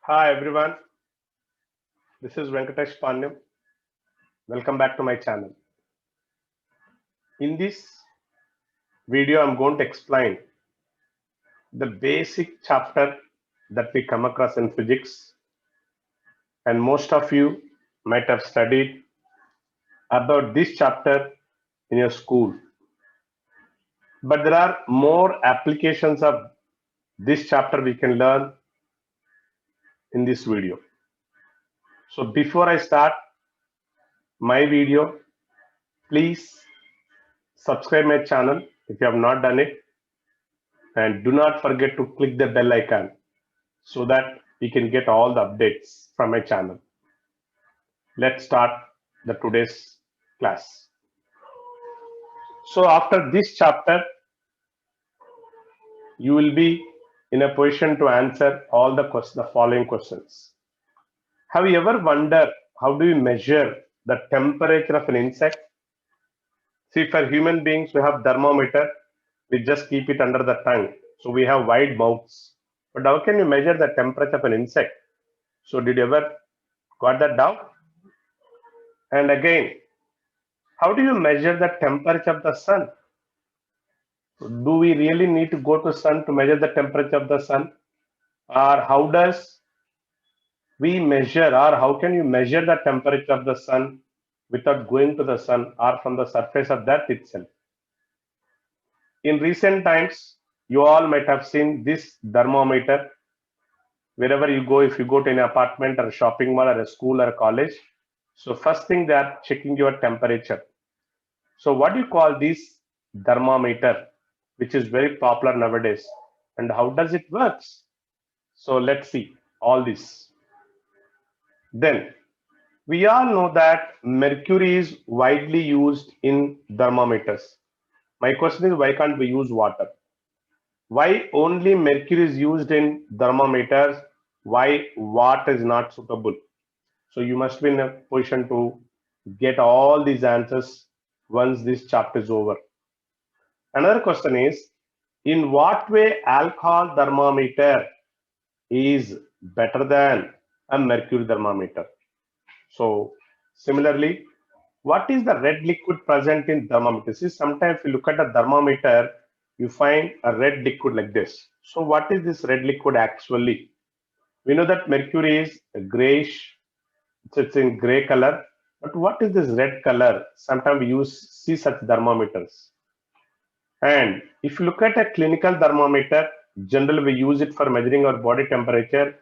Hi everyone, this is Venkatesh Pandya. Welcome back to my channel. In this video, I'm going to explain the basic chapter that we come across in physics, and most of you might have studied about this chapter in your school. But there are more applications of this chapter we can learn in this video. So before I start my video, please subscribe my channel if you have not done it, and do not forget to click the bell icon so that you can get all the updates from my channel. Let's start the today's class. So after this chapter, you will be in a position to answer all the following questions. Have you ever wondered how do we measure the temperature of an insect? See, for human beings, we have thermometer. We just keep it under the tongue. So we have wide mouths. But how can you measure the temperature of an insect? So did you ever got that down? And again, how do you measure the temperature of the sun? Do we really need to go to sun to measure the temperature of the sun? Or how does we measure, or how can you measure the temperature of the sun without going to the sun or from the surface of that itself? In recent times, you all might have seen this thermometer. Wherever you go, if you go to an apartment or a shopping mall or a school or a college, so first thing they are checking your temperature. So what do you call this thermometer, which is very popular nowadays, and how does it works? So let's see all this. Then we all know that mercury is widely used in thermometers. My question is, why can't we use water? Why only mercury is used in thermometers? Why water is not suitable? So you must be in a position to get all these answers once this chapter is over. Another question is, in what way alcohol thermometer is better than a mercury thermometer? So similarly, what is the red liquid present in thermometer? See, sometimes if you look at a thermometer, you find a red liquid like this. So what is this red liquid actually? We know that mercury is grayish, so it's in gray color. But what is this red color? Sometimes we see such thermometers. And if you look at a clinical thermometer, generally we use it for measuring our body temperature.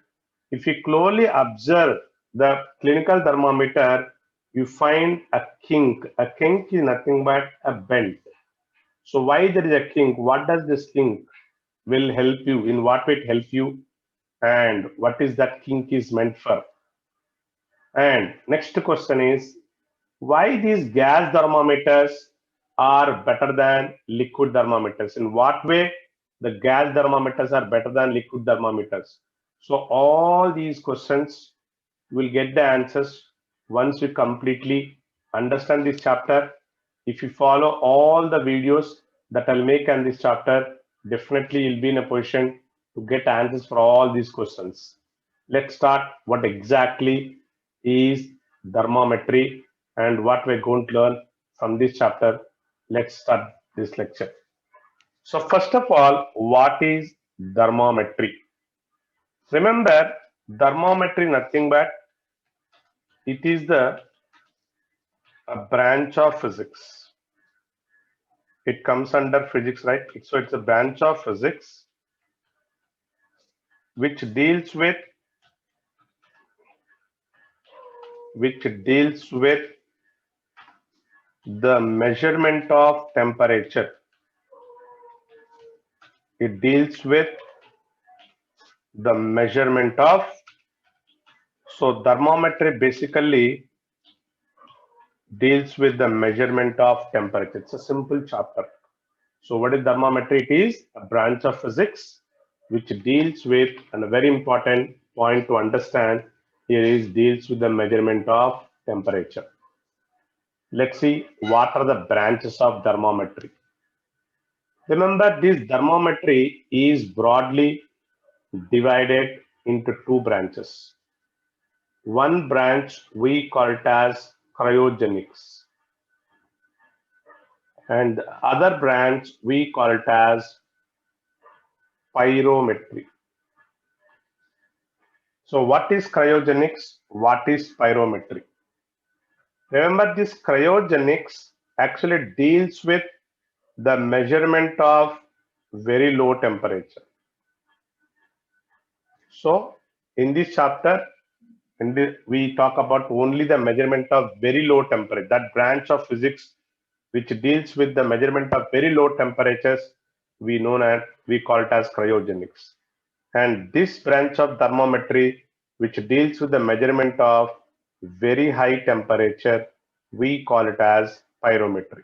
If you closely observe the clinical thermometer, you find a kink. A kink is nothing but a bend. So why there is a kink? What does this kink will help you? In what way it help you? And what is that kink is meant for? And next question is, why these gas thermometers are better than liquid thermometers? In what way the gas thermometers are better than liquid thermometers? So all these questions will get the answers once you completely understand this chapter. If you follow all the videos that I'll make on this chapter, definitely you'll be in a position to get answers for all these questions. Let's start what exactly is thermometry and what we're going to learn from this chapter. Let's start this lecture. So first of all, what is thermometry? Remember, thermometry nothing but it is a branch of physics. It comes under physics, right? So it's a branch of physics which deals with the measurement of temperature. It deals with the measurement of, so thermometry basically deals with the measurement of temperature. It's a simple chapter. So what is thermometry? It is a branch of physics which deals with, and a very important point to understand here is, deals with the measurement of temperature. Let's see what are the branches of thermometry. Remember, this thermometry is broadly divided into two branches. One branch we call it as cryogenics, and the other branch we call it as pyrometry. So what is cryogenics? What is pyrometry? Remember, this cryogenics actually deals with the measurement of very low temperature. So in this chapter, we talk about only the measurement of very low temperature, that branch of physics which deals with the measurement of very low temperatures, we call it as cryogenics. And this branch of thermometry, which deals with the measurement of very high temperature, we call it as pyrometry.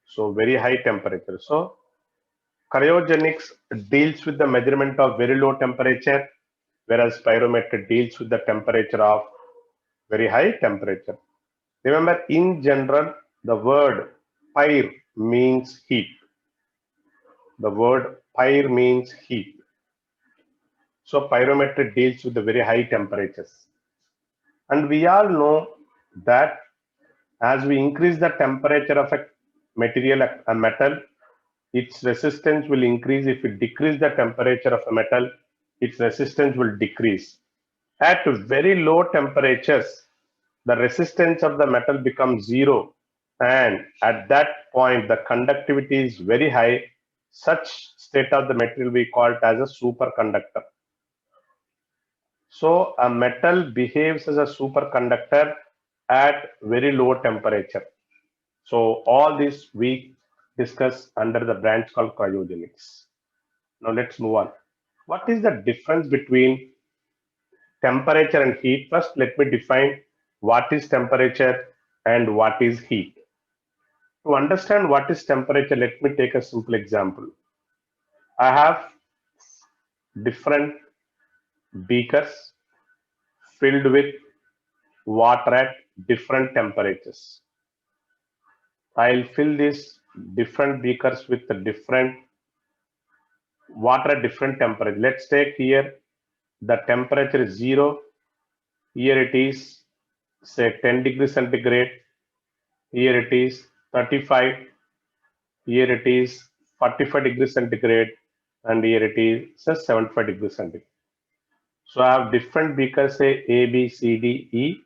So very high temperature. So cryogenics deals with the measurement of very low temperature, whereas pyrometry deals with the temperature of very high temperature. Remember, in general, the word pyre means heat. The word pyre means heat. So pyrometry deals with the very high temperatures. And we all know that as we increase the temperature of a material, a metal, its resistance will increase. If we decrease the temperature of a metal, its resistance will decrease. At very low temperatures, the resistance of the metal becomes zero, and at that point the conductivity is very high. Such state of the material we call it as a superconductor. So a metal behaves as a superconductor at very low temperature. So all this we discuss under the branch called cryogenics. Now let's move on. What is the difference between temperature and heat? First, let me define what is temperature and what is heat. To understand what is temperature, let me take a simple example. I have different beakers filled with water at different temperatures. I'll fill these different beakers with the different water at different temperature. Let's take here the temperature is 0. Here it is say 10 degrees centigrade. Here it is 35. Here it is 45 degrees centigrade, and here it is say 75 degrees centigrade. So I have different beakers, say A, B, C, D, E.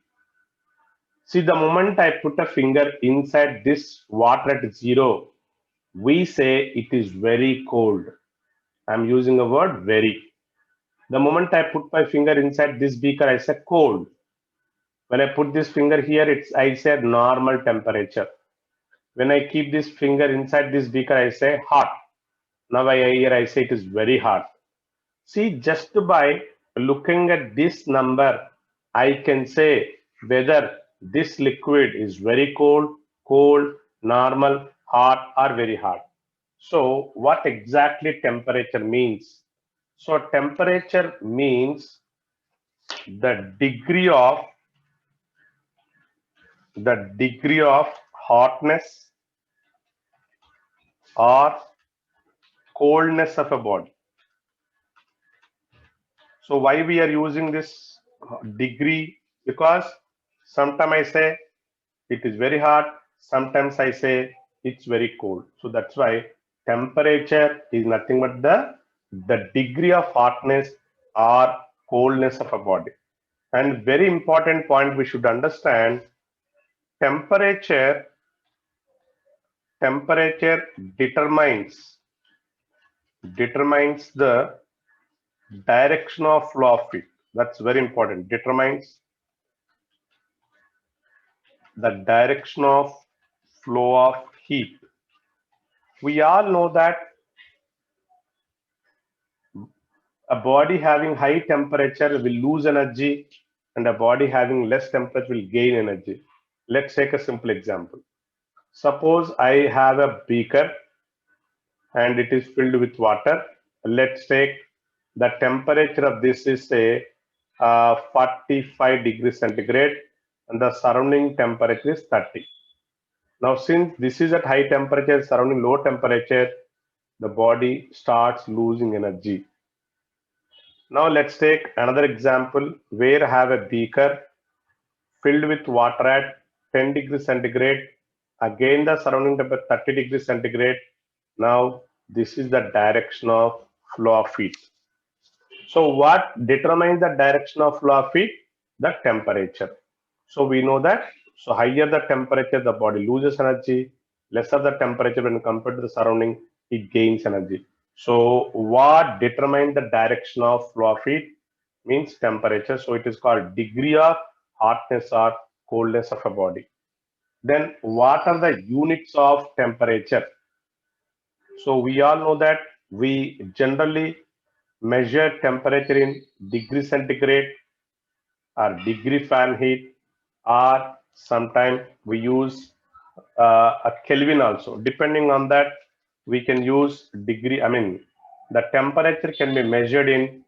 See, the moment I put a finger inside this water at 0, we say it is very cold. I'm using a word very. The moment I put my finger inside this beaker, I say cold. When I put this finger here, I say normal temperature. When I keep this finger inside this beaker, I say hot. Now here I say it is very hot. See, just by looking at this number, I can say whether this liquid is very cold, cold, normal, hot, or very hot. So what exactly temperature means? So temperature means the degree of hotness or coldness of a body. So why we are using this degree? Because sometimes I say it is very hot, sometimes I say it's very cold. So that's why temperature is nothing but the degree of hotness or coldness of a body. And very important point we should understand, temperature determines the direction of flow of heat. That's very important. Determines the direction of flow of heat. We all know that a body having high temperature will lose energy, and a body having less temperature will gain energy. Let's take a simple example. Suppose I have a beaker and it is filled with water. Let's take the temperature of this is say 45 degrees centigrade, and the surrounding temperature is 30. Now, since this is at high temperature, surrounding low temperature, the body starts losing energy. Now let's take another example where I have a beaker filled with water at 10 degrees centigrade. Again, the surrounding temperature 30 degrees centigrade. Now, this is the direction of flow of heat. So, what determines the direction of flow of heat? The temperature. So, we know that. So, higher the temperature, the body loses energy. Lesser the temperature when compared to the surrounding, it gains energy. So, what determines the direction of flow of heat? Means temperature. So, it is called degree of hotness or coldness of a body. Then what are the units of temperature? So we all know that we generally measure temperature in degree centigrade or degree Fahrenheit, or sometimes we use a Kelvin also. Depending on that, we can use degree. I mean, the temperature can be measured in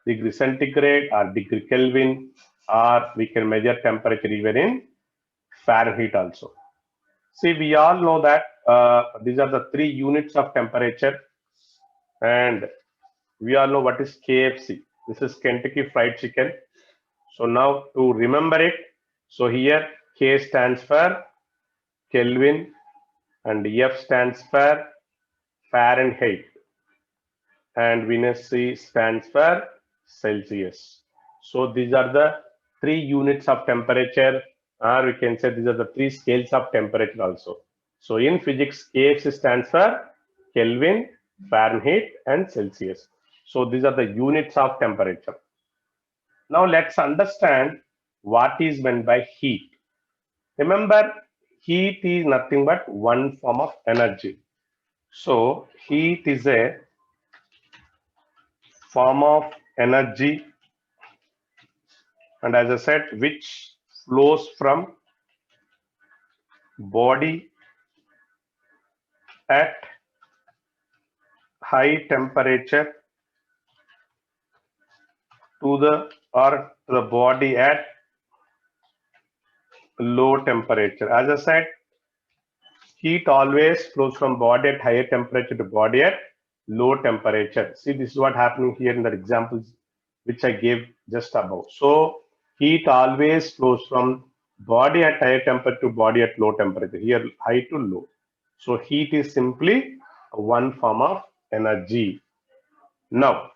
degree centigrade or degree Kelvin, or we can measure temperature even in Fahrenheit also. See, we all know that these are the three units of temperature, and we all know what is KFC. This is Kentucky Fried Chicken. So now to remember it, so here K stands for Kelvin and F stands for Fahrenheit, and Venus C stands for Celsius. So these are the three units of temperature, or we can say these are the three scales of temperature also. So in physics, KFC stands for Kelvin, Fahrenheit, and Celsius. So these are the units of temperature. Now let's understand what is meant by heat. Remember, heat is nothing but one form of energy. So heat is a form of energy, and as I said, which flows from body at high temperature to the body at low temperature. As I said, heat always flows from body at higher temperature to body at low temperature. See, this is what happening here in the examples which I gave just above. So heat always flows from body at higher temperature to body at low temperature. Here high to low. So heat is simply one form of energy. Now,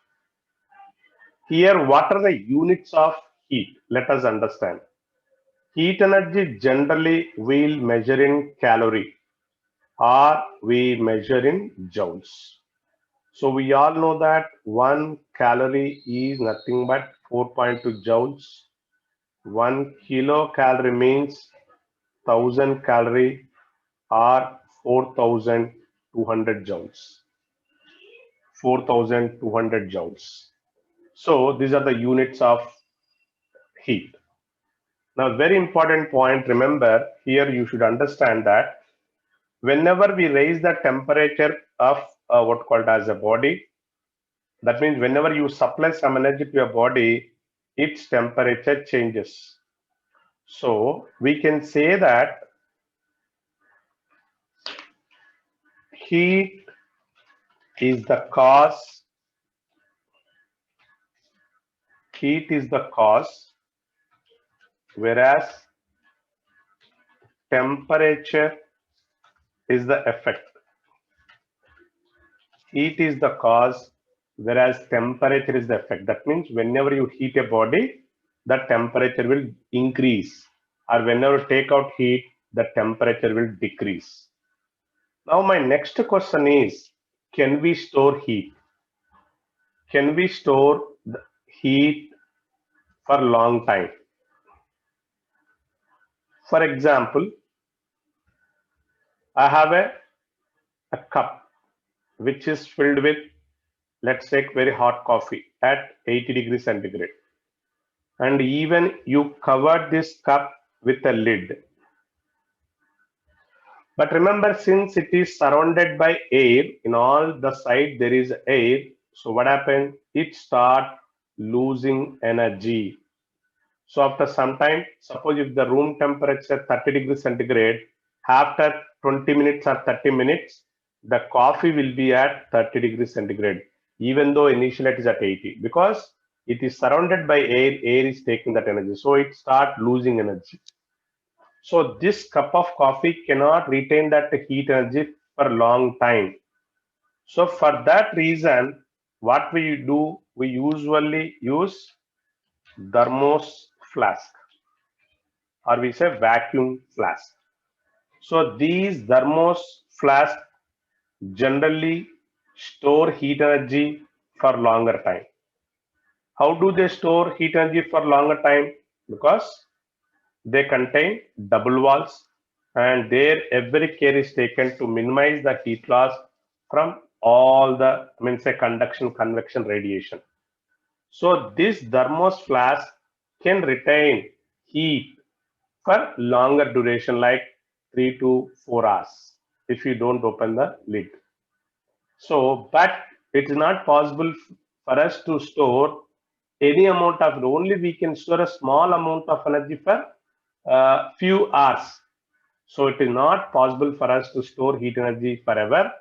here what are the units of heat? Let us understand. Heat energy generally we'll measure in calorie, or we measure in joules. So we all know that 1 calorie is nothing but 4.2 joules. 1 kilocalorie means 1000 calorie or 4200 joules. 4200 joules. So these are the units of heat. Now, very important point, remember here you should understand that whenever we raise the temperature of what called as a body, that means whenever you supply some energy to your body, its temperature changes. So we can say that heat is the cause, whereas temperature is the effect. Heat is the cause, whereas temperature is the effect. That means whenever you heat a body, the temperature will increase, or whenever you take out heat, the temperature will decrease. Now my next question is, can we store heat? Can we store the heat for a long time? For example, I have a cup which is filled with, let's take very hot coffee at 80 degrees centigrade. And even you covered this cup with a lid. But remember, since it is surrounded by air, in all the side there is air. So what happened? It start losing energy. So after some time, suppose if the room temperature 30 degrees centigrade, after 20 minutes or 30 minutes, the coffee will be at 30 degrees centigrade. even though initially it is at 80, because it is surrounded by air. Air is taking that energy, so it start losing energy. So this cup of coffee cannot retain that heat energy for a long time. So for that reason, what we do, we usually use thermos flask, or we say vacuum flask. So these thermos flask generally store heat energy for longer time. How do they store heat energy for longer time? Because they contain double walls, and there every care is taken to minimize the heat loss from all the, I mean, say conduction, convection, radiation. So this thermos flask can retain heat for longer duration, like 3 to 4 hours, if you don't open the lid. So, but it is not possible for us to store any amount of, only we can store a small amount of energy for few hours. So it is not possible for us to store heat energy forever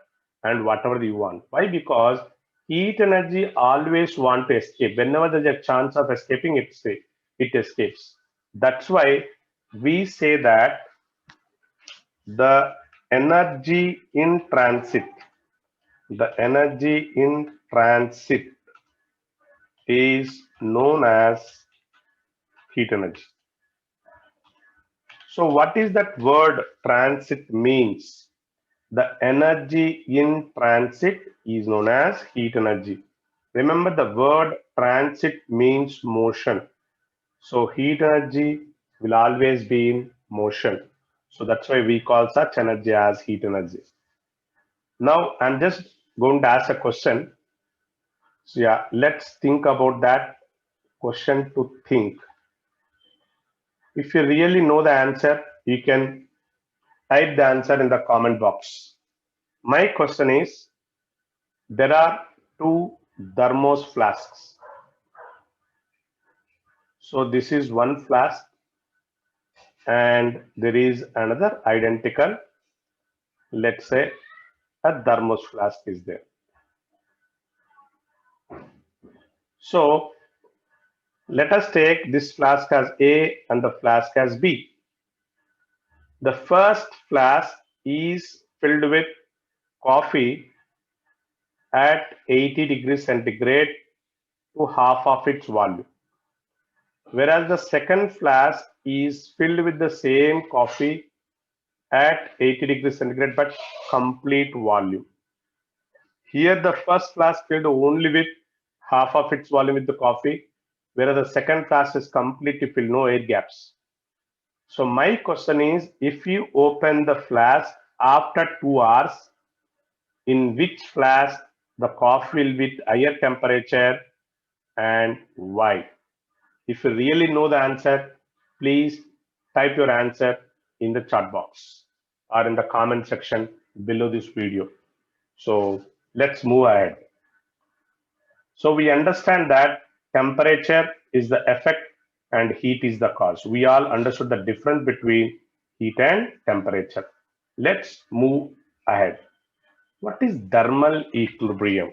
and whatever you want. Why? Because heat energy always want to escape. Whenever there's a chance of escaping, it escapes. That's why we say that the energy in transit, the energy in transit is known as heat energy. So what is that word transit means? The energy in transit is known as heat energy. Remember, the word transit means motion. So heat energy will always be in motion. So that's why we call such energy as heat energy. Now I'm just going to ask a question. So yeah, let's think about that question to think. If you really know the answer, you can type the answer in the comment box. My question is, there are two thermos flasks. So this is one flask and there is another identical, let's say a thermos flask is there. So let us take this flask as A and the flask as B. The first flask is filled with coffee at 80 degrees centigrade to half of its volume, whereas the second flask is filled with the same coffee at 80 degrees centigrade but complete volume. Here the first flask filled only with half of its volume with the coffee, whereas the second flask is completely filled, no air gaps. So my question is, if you open the flask after 2 hours, in which flask the coffee will be at higher temperature and why? If you really know the answer, please type your answer in the chat box or in the comment section below this video. So let's move ahead. So we understand that temperature is the effect and heat is the cause. We all understood the difference between heat and temperature. Let's move ahead. What is thermal equilibrium?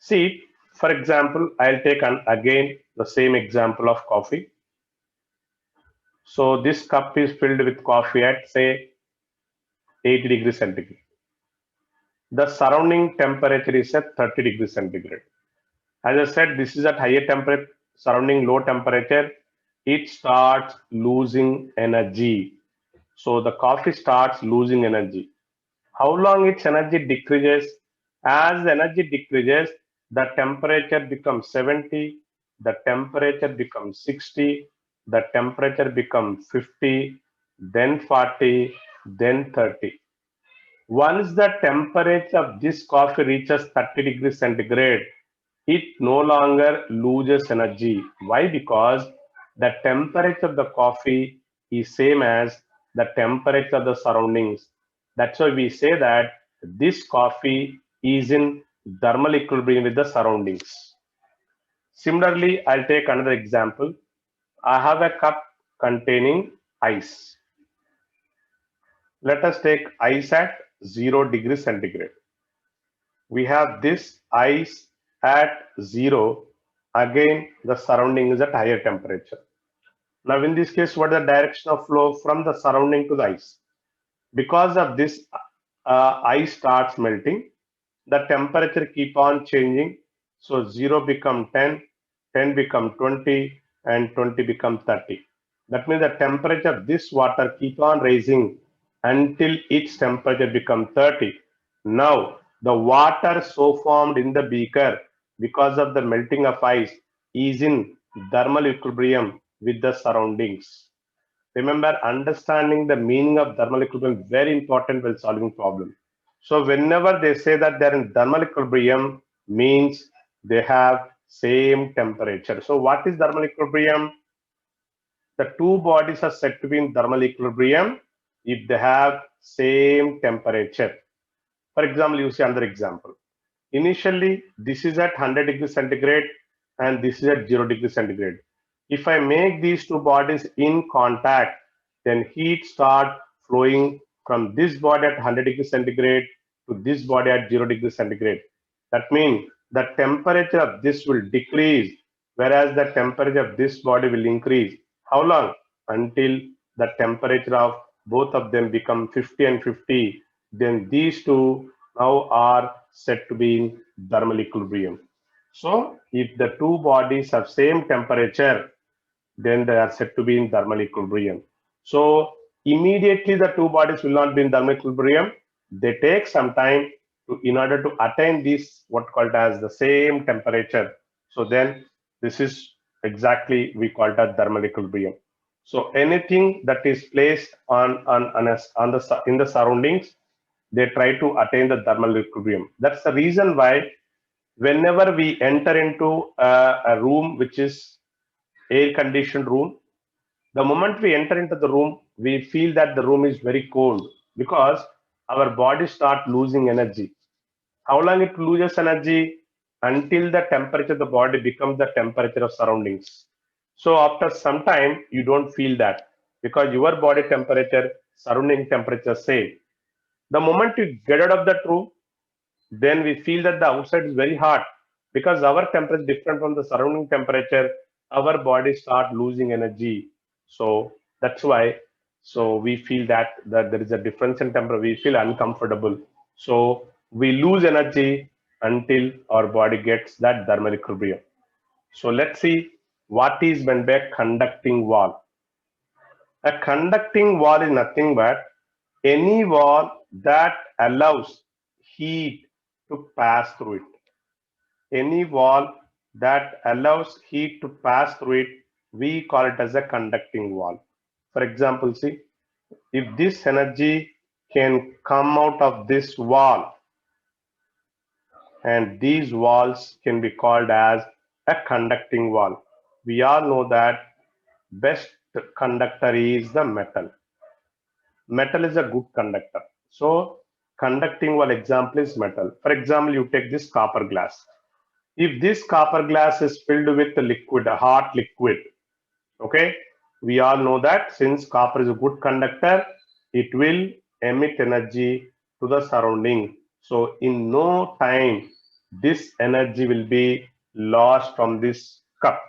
See, for example, I'll take again the same example of coffee. So this cup is filled with coffee at say 80 degrees centigrade. The surrounding temperature is at 30 degrees centigrade. As I said, this is at higher temperature, surrounding low temperature, it starts losing energy. So the coffee starts losing energy. How long its energy decreases? As the energy decreases, the temperature becomes 70, the temperature becomes 60, the temperature becomes 50, then 40, then 30. Once the temperature of this coffee reaches 30 degrees centigrade, it no longer loses energy. Why? Because the temperature of the coffee is same as the temperature of the surroundings. That's why we say that this coffee is in thermal equilibrium with the surroundings. Similarly, I'll take another example. I have a cup containing ice. Let us take ice at 0 degrees centigrade. We have this ice at 0. Again, the surrounding is at higher temperature. Now, in this case, what is the direction of flow from the surrounding to the ice? Because of this, ice starts melting. The temperature keep on changing. So 0 become 10, 10 become 20, and 20 become 30. That means the temperature of this water keep on rising until its temperature become 30. Now the water so formed in the beaker because of the melting of ice is in thermal equilibrium with the surroundings. Remember, understanding the meaning of thermal equilibrium is very important while solving problem. So whenever they say that they're in thermal equilibrium, means they have same temperature. So what is thermal equilibrium? The two bodies are said to be in thermal equilibrium if they have same temperature. For example, you see another example. Initially, this is at 100 degrees centigrade and this is at 0 degrees centigrade. If I make these two bodies in contact, then heat start flowing from this body at 100 degrees centigrade to this body at 0 degrees centigrade. That means the temperature of this will decrease, whereas the temperature of this body will increase. How long? Until the temperature of both of them become 50 and 50. Then these two now are said to be in thermal equilibrium. So if the two bodies have same temperature, then they are said to be in thermal equilibrium. So immediately the two bodies will not be in thermal equilibrium. They take some time in order to attain this what called as the same temperature. So then this is exactly we call it as thermal equilibrium. So anything that is placed on the in the surroundings, they try to attain the thermal equilibrium. That's the reason why whenever we enter into a room which is air conditioned room, the moment we enter into the room, we feel that the room is very cold because our body start losing energy. How long it loses energy? Until the temperature of the body becomes the temperature of surroundings. So after some time, you don't feel that because your body temperature, surrounding temperature same. The moment you get out of that room, then we feel that the outside is very hot because our temperature is different from the surrounding temperature. Our body start losing energy. So that's why. So we feel that there is a difference in temperature. We feel uncomfortable. So we lose energy until our body gets that thermal equilibrium. So let's see what is meant by a conducting wall. A conducting wall is nothing but any wall that allows heat to pass through it. Any wall that allows heat to pass through it, we call it as a conducting wall. For example, see, if this energy can come out of this wall, and these walls can be called as a conducting wall. We all know that best conductor is the metal. Metal is a good conductor. So conducting wall example is metal. For example, you take this copper glass. If this copper glass is filled with a liquid, a hot liquid, okay, we all know that since copper is a good conductor, it will emit energy to the surrounding. So in no time, this energy will be lost from this cup.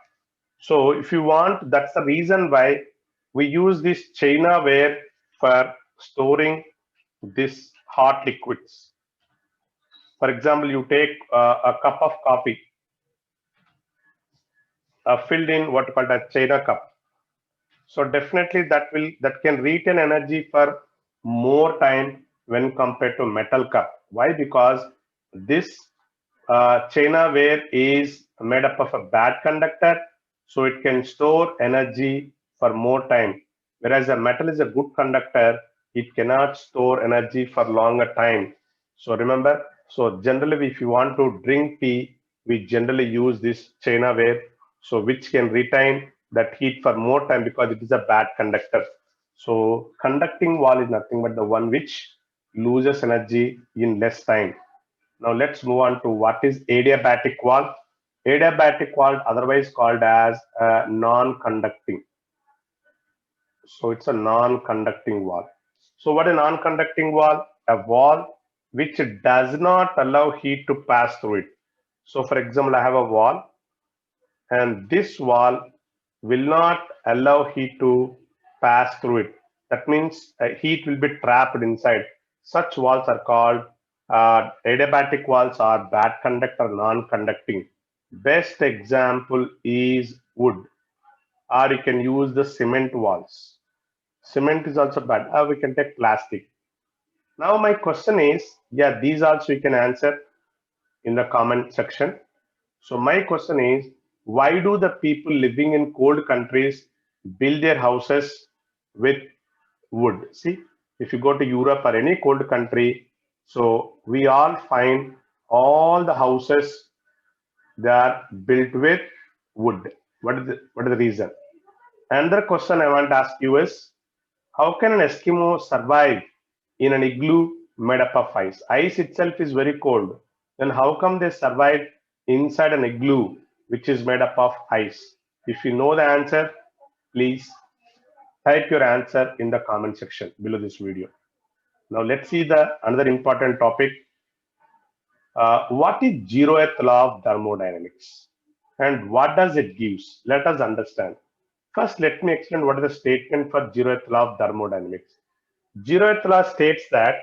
So if you want, that's the reason why we use this China ware for storing this hot liquids. For example, you take a cup of coffee filled in what called a China cup. So definitely that can retain energy for more time when compared to metal cup. Why? Because this China ware is made up of a bad conductor, so it can store energy for more time. Whereas a metal is a good conductor, it cannot store energy for longer time. So remember, so generally if you want to drink tea, we generally use this China ware, so which can retain that heat for more time because it is a bad conductor. So conducting wall is nothing but the one which loses energy in less time. Now let's move on to what is adiabatic wall. Adiabatic wall, otherwise called as non-conducting. So it's a non-conducting wall. So what is non-conducting wall? A wall which does not allow heat to pass through it. So for example, I have a wall, and this wall will not allow heat to pass through it. That means heat will be trapped inside. Such walls are called adiabatic walls or bad conductor, non-conducting. Best example is wood, or you can use the cement walls. Cement is also bad. Or we can take plastic. Now my question is, yeah, these also you can answer in the comment section. So my question is, why do the people living in cold countries build their houses with wood? See, if you go to Europe or any cold country, so we all find all the houses, they are built with wood. What is the reason? Another question I want to ask you is, how can an Eskimo survive in an igloo made up of ice? Ice itself is very cold. Then how come they survive inside an igloo which is made up of ice? If you know the answer, please type your answer in the comment section below this video. Now let's see the another important topic. What is zeroth law of thermodynamics and what does it gives? Let us understand. First, let me explain what is the statement for zeroth law of thermodynamics. Zeroth law states that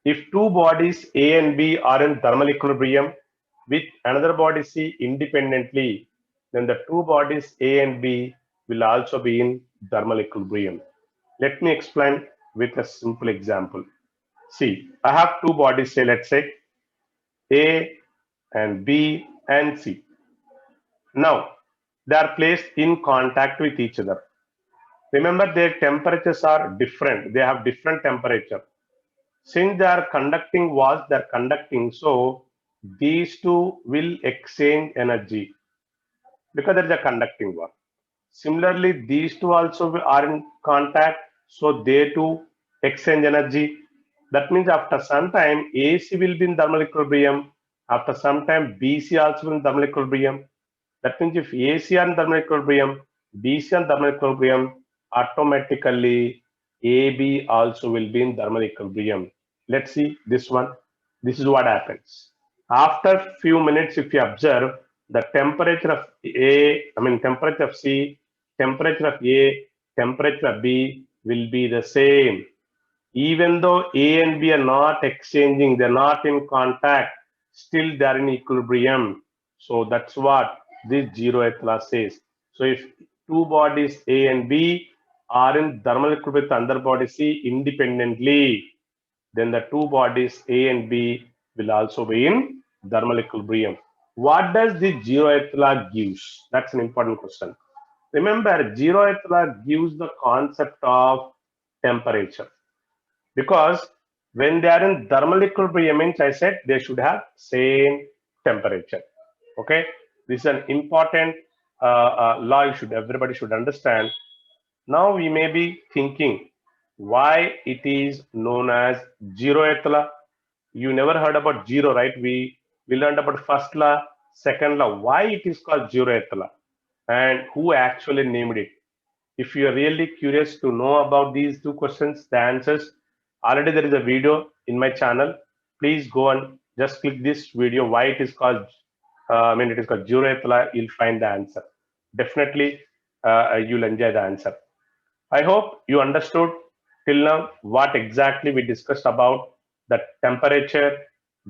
if two bodies A and B are in thermal equilibrium with another body C independently, then the two bodies A and B will also be in thermal equilibrium. Let me explain with a simple example. See, I have two bodies, say, let's say A and B and C. Now, they are placed in contact with each other. Remember, their temperatures are different. They have different temperature. Since they are conducting walls, they are conducting. So these two will exchange energy because there is a conducting wall. Similarly, these two also are in contact. So they too exchange energy. That means after some time, AC will be in thermal equilibrium. After some time, BC also will be in thermal equilibrium. That means if AC are in thermal equilibrium, BC are in thermal equilibrium, automatically AB also will be in thermal equilibrium. Let's see this one. This is what happens. After few minutes, if you observe, the temperature of temperature of C, temperature of A, temperature of B will be the same. Even though A and B are not exchanging, they're not in contact, still they are in equilibrium. So that's what this zeroth law says. So if two bodies A and B are in thermal equilibrium with another body C independently, then the two bodies A and B will also be in thermal equilibrium. What does the zeroth law gives? That's an important question. Remember, zeroth law gives the concept of temperature, because when they are in thermal equilibrium means I said they should have same temperature. Okay, this is an important law everybody should understand. Now we may be thinking why it is known as zeroth law. You never heard about zero, right? We learned about first law, second law. Why it is called zeroth law and who actually named it? If you are really curious to know about these two questions, the answers, already there is a video in my channel. Please go and just click this video. Why it is called, it is called zeroth law. You'll find the answer. Definitely, you'll enjoy the answer. I hope you understood till now what exactly we discussed about the temperature,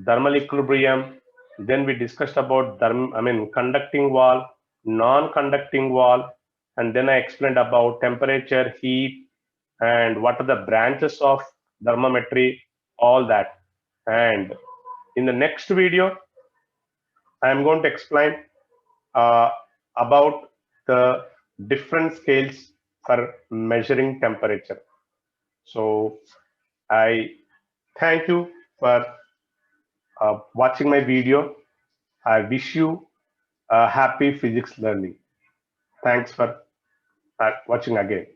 thermal equilibrium. Then we discussed about conducting wall, non-conducting wall, and then I explained about temperature, heat, and what are the branches of thermometry, all that. And in the next video, I am going to explain about the different scales for measuring temperature. So I thank you for watching my video. I wish you a happy physics learning. Thanks for watching again.